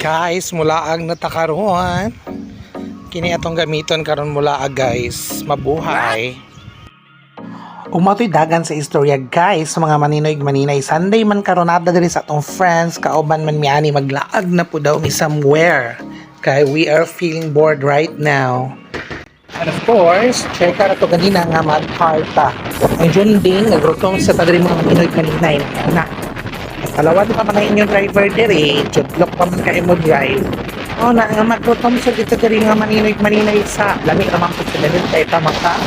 Guys, mulaag na takaruan. Kini atong gamiton karon mulaag guys. Mabuhay. Umatoy dagan sa istorya guys sa mga maninoy maninay. Sunday man karon nada diri sa atong friends kauban man miani maglaag na po daw mi somewhere. Kay we are feeling bored right now. And of course, check out ito ganina nga magparta. Ang junding, nagrutong sa tagri mga maninoy kaninay. Na, kalawad pa man inyong driver diri, chudlok pa man kayo mo drive. O na, nga magrutong sa dito diri nga maninoy sa lamig naman po sila din tayo maka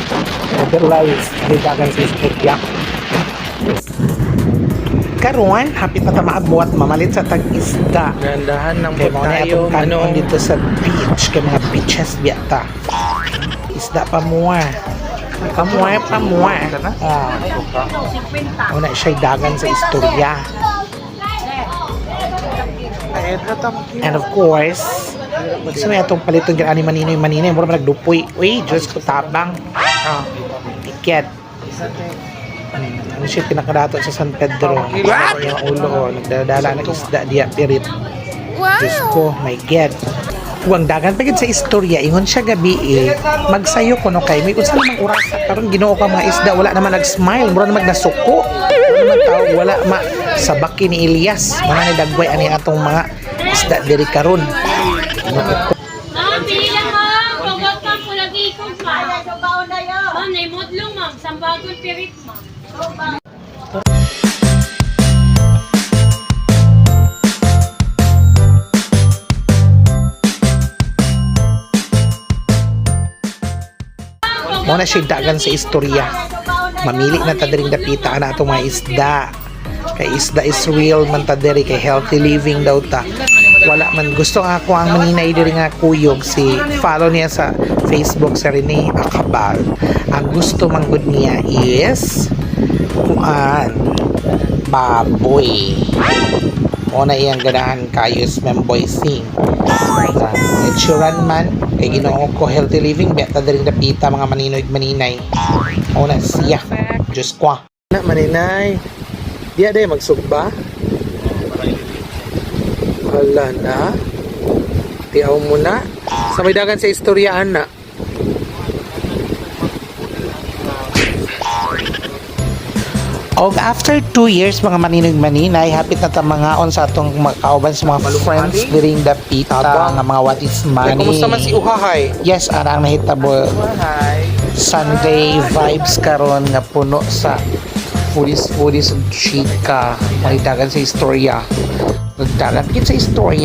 otherwise, di dagan sa istorya. Karuan, hapit na tamaagbuat mamalit sa tag-isda. Gandahan ng Kaya mga tayo, itong kanon dito sa beach, kaya mga beaches biyata. Isda pamuha. Pamuha. Una siya'y dagan sa istorya. And of course, gusto na itong paliton dyan ani maninoy. Mura ba nagdupoy? Uy, Diyos ko tabang. Tiket. Ano siya pinakadato sa San Pedro? What? Yung ulo, nagdadala ng isda diya pirit. Diyos ko, my God. Huwag dagan pagid sa istorya, ingon siya gabi magsayo ko no kay may unsa namang orasa karon Ginoo ka mga isda wala naman nag-smile, mura naman nasuko. Wala naman tao, wala sa baki ni Elias. Mana ni dagway ani atong mga isda diri karon. Pili lang ma'am, pagod pa po lagi ikog ma'am. Ma'am, naimodlong ma'am, sambagon pirit ma'am. Muna siya dagan sa istorya. Mamili na ta diring dapita na atong mga isda. Kay isda is real man ta diri kay healthy living daw ta. Wala man gusto nga ako ang maninay diri nga kuyog si follow niya sa Facebook sa Rene Akabal. Ang gusto man gud niya is kuan baboy. Muna iyang ganahan kayos memboy sing. Natural man kay Ginoo ko healthy living beta diring dapita mga maninoy. Muna siya. Diyos ko. na maninay. Diya day magsugba. Wala na. Tiyaw mo na. Sabay dagan sa istoryaan na. Og after 2 years mga maninoy hapit na ta mga on sa atong makauban sa mga friends during the pita nga mga what is money. Kumusta man si Uhahay? Yes, arang nahitabo Uhahay. Sunday vibes karon nga puno sa foodies ug chika. Malidagan sa istorya. Nagdagan sa istorya.